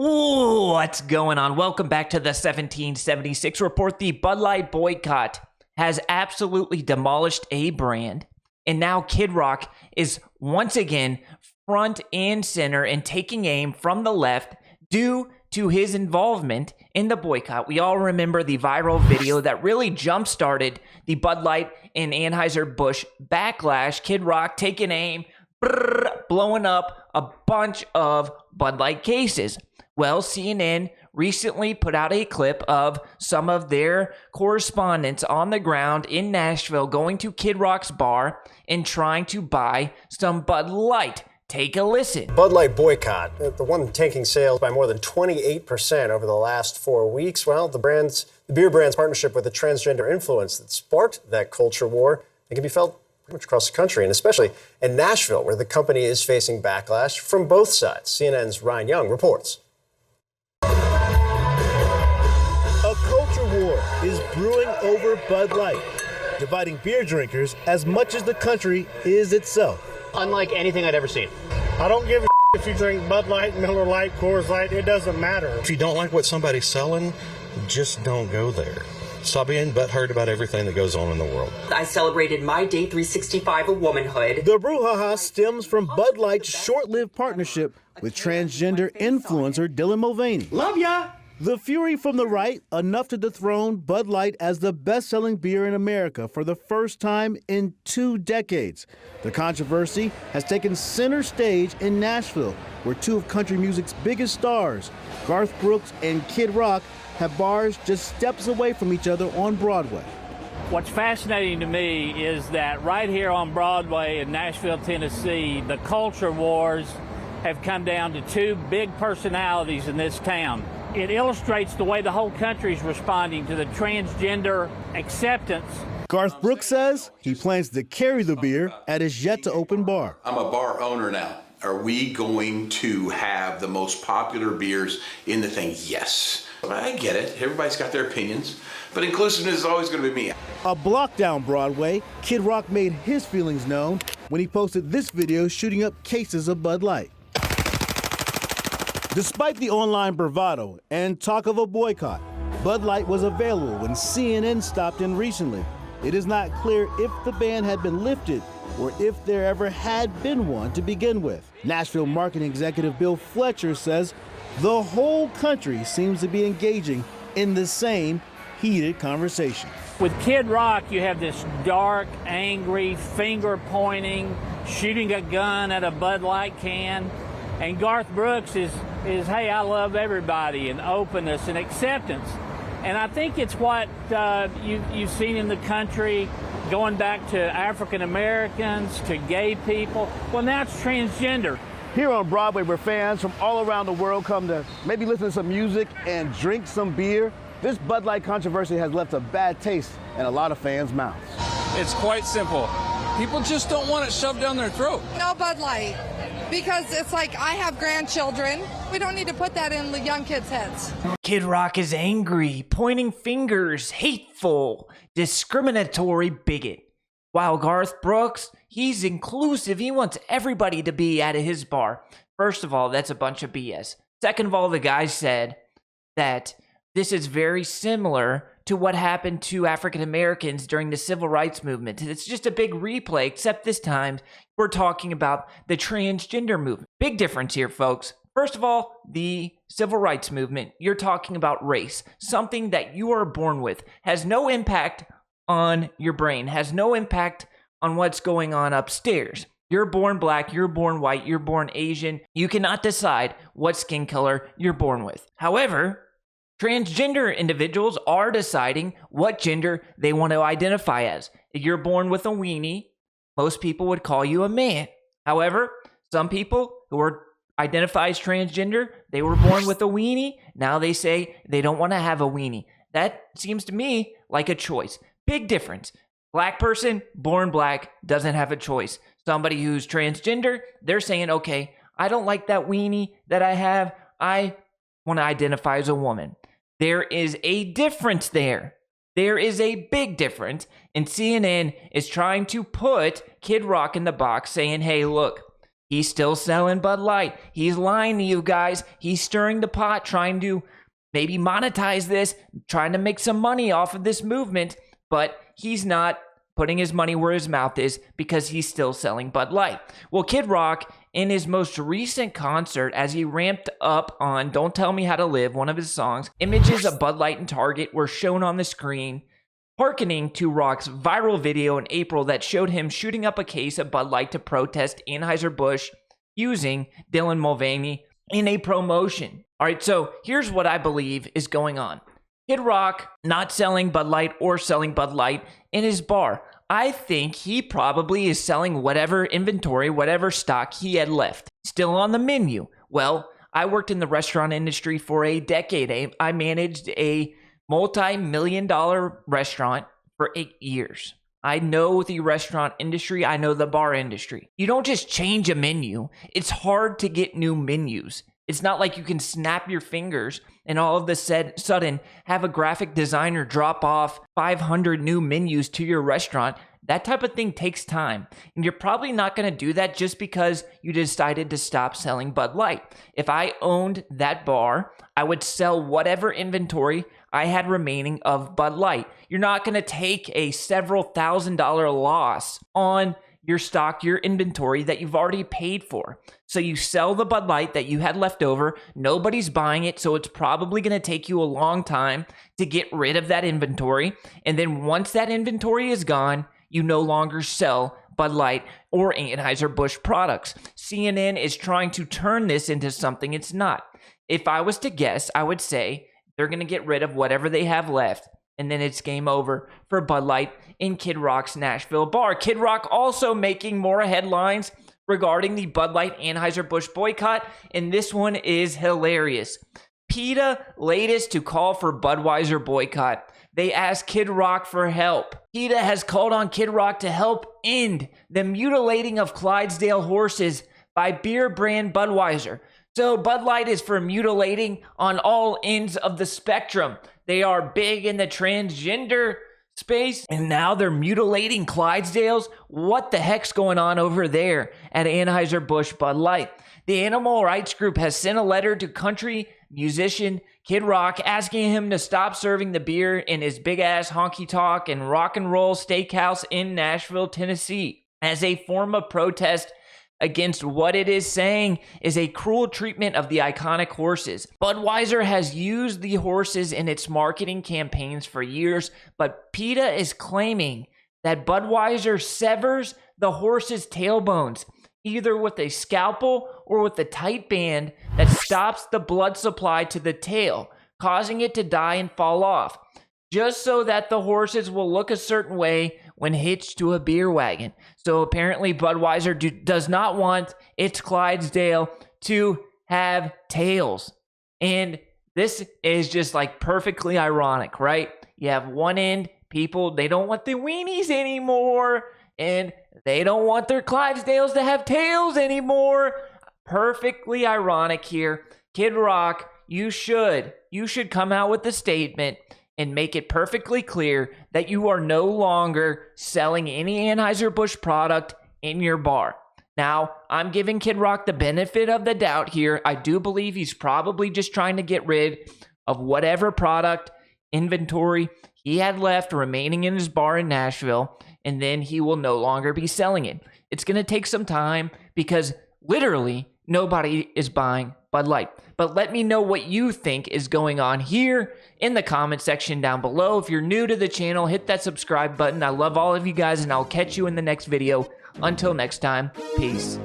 Ooh, what's going on? Welcome back to the 1776 report. The Bud Light boycott has absolutely demolished a brand, and now Kid Rock is once again front and center and taking aim from the left due to his involvement in the boycott. We all remember the viral video that really jump-started the Bud Light and Anhueser Busch backlash. Kid Rock taking aim, blowing up a bunch of Bud Light cases. Well, CNN recently put out a clip of some of their correspondents on the ground in Nashville going to Kid Rock's bar and trying to buy some Bud Light. Take a listen. Bud Light boycott, the one tanking sales by more than 28% over the last 4 weeks. Well, the beer brand's partnership with the transgender influence that sparked that culture war, it can be felt pretty much across the country, and especially in Nashville, where the company is facing backlash from both sides. CNN's Ryan Young reports. A culture war is brewing over Bud Light, dividing beer drinkers as much as the country is itself. Unlike anything I'd ever seen. I don't give a if you drink Bud Light, Miller Lite, Coors Light, it doesn't matter. If you don't like what somebody's selling, just don't go there. Stop being butthurt about everything that goes on in the world. I celebrated my day 365 of womanhood. The brouhaha stems from Bud Light's short-lived partnership with transgender influencer Dylan Mulvaney. Love ya! The fury from the right, enough to dethrone Bud Light as the best-selling beer in America for the first time in 2 decades. The controversy has taken center stage in Nashville, where 2 of country music's biggest stars, Garth Brooks and Kid Rock, have bars just steps away from each other on Broadway. What's fascinating to me is that right here on Broadway in Nashville, Tennessee, the culture wars have come down to 2 big personalities in this town. It illustrates the way the whole country is responding to the transgender acceptance. Garth Brooks says he plans to carry the beer at his yet-to-open bar. I'm a bar owner now. Are we going to have the most popular beers in the thing? Yes. I get it. Everybody's got their opinions, but inclusiveness is always going to be me. A block down Broadway, Kid Rock made his feelings known when he posted this video shooting up cases of Bud Light. Despite the online bravado and talk of a boycott, Bud Light was available when CNN stopped in recently. It is not clear if the ban had been lifted or if there ever had been one to begin with. Nashville marketing executive Bill Fletcher says the whole country seems to be engaging in the same heated conversation. With Kid Rock, you have this dark, angry, finger-pointing, shooting a gun at a Bud Light can. And Garth Brooks is hey, I love everybody, and openness and acceptance. And I think it's what you've seen in the country, going back to African Americans, to gay people. Well, now it's transgender. Here on Broadway, where fans from all around the world come to maybe listen to some music and drink some beer, this Bud Light controversy has left a bad taste in a lot of fans' mouths. It's quite simple. People just don't want it shoved down their throat. No Bud Light. Because it's like, I have grandchildren. We don't need to put that in the young kids' heads. Kid Rock is angry, pointing fingers, hateful, discriminatory bigot. While Garth Brooks, he's inclusive. He wants everybody to be at his bar. First of all, that's a bunch of BS. Second of all, the guy said that this is very similar to what happened to African Americans during the civil rights movement. It's just a big replay, except this time we're talking about the transgender movement. Big difference here, folks. First of all, the civil rights movement, you're talking about race, something that you are born with, has no impact on your brain, has no impact on what's going on upstairs. You're born black, you're born white, you're born Asian. You cannot decide what skin color you're born with. However, transgender individuals are deciding what gender they want to identify as. If you're born with a weenie, most people would call you a man. However, some people who identify as transgender, they were born with a weenie. Now they say they don't want to have a weenie. That seems to me like a choice. Big difference. Black person, born black, doesn't have a choice. Somebody who's transgender, they're saying, okay, I don't like that weenie that I have. I want to identify as a woman. There is a difference there. There is a big difference, and CNN is trying to put Kid Rock in the box saying, hey, look, He's still selling Bud Light. He's lying to you guys. He's stirring the pot, trying to maybe monetize this, trying to make some money off of this movement, but he's not putting his money where his mouth is because he's still selling Bud Light. Well, Kid Rock, in his most recent concert, as he ramped up on Don't Tell Me How to Live, one of his songs, images of Bud Light and Target were shown on the screen, hearkening to Rock's viral video in April that showed him shooting up a case of Bud Light to protest Anhueser Busch using Dylan Mulvaney in a promotion. All right, so here's what I believe is going on. Kid Rock not selling Bud Light or selling Bud Light in his bar. I think he probably is selling whatever inventory, whatever stock he had left, still on the menu. Well, I worked in the restaurant industry for a decade. I managed a multi-million-dollar restaurant for 8 years. I know the restaurant industry. I know the bar industry. You don't just change a menu. It's hard to get new menus. It's not like you can snap your fingers and all of a sudden have a graphic designer drop off 500 new menus to your restaurant. That type of thing takes time. And you're probably not going to do that just because you decided to stop selling Bud Light. If I owned that bar, I would sell whatever inventory I had remaining of Bud Light. You're not going to take a several $1,000 loss on your stock, your inventory that you've already paid for. So you sell the Bud Light that you had left over. Nobody's buying it, so it's probably going to take you a long time to get rid of that inventory. And then once that inventory is gone, you no longer sell Bud Light or Anheuser Busch products. CNN is trying to turn this into something it's not. If I was to guess, I would say they're going to get rid of whatever they have left, and then it's game over for Bud Light in Kid Rock's Nashville bar. Kid Rock also making more headlines regarding the Bud Light Anheuser Busch boycott, and this one is hilarious. PETA latest to call for Budweiser boycott. They asked Kid Rock for help. PETA has called on Kid Rock to help end the mutilating of Clydesdale horses by beer brand Budweiser. So Bud Light is for mutilating on all ends of the spectrum. They are big in the transgender space, and now they're mutilating Clydesdales. What the heck's going on over there at Anheuser Busch Bud Light? The animal rights group has sent a letter to country musician Kid Rock asking him to stop serving the beer in his big-ass honky-tonk and rock and roll steakhouse in Nashville, Tennessee, as a form of protest against what it is saying is a cruel treatment of the iconic horses. Budweiser has used the horses in its marketing campaigns for years, but PETA is claiming that Budweiser severs the horse's tailbones, either with a scalpel or with a tight band that stops the blood supply to the tail, causing it to die and fall off, just so that the horses will look a certain way when hitched to a beer wagon. So apparently Budweiser does not want its Clydesdale to have tails. And this is just like perfectly ironic, right? You have one end, people, they don't want the weenies anymore, and they don't want their Clydesdales to have tails anymore. Perfectly ironic here. Kid Rock, you should come out with a statement and make it perfectly clear that you are no longer selling any Anheuser-Busch product in your bar. Now, I'm giving Kid Rock the benefit of the doubt here. I do believe he's probably just trying to get rid of whatever product inventory he had left remaining in his bar in Nashville, and then he will no longer be selling it. It's going to take some time because literally nobody is buying Bud Light. But let me know what you think is going on here in the comment section down below. If you're new to the channel, hit that subscribe button. I love all of you guys, and I'll catch you in the next video. Until next time, peace.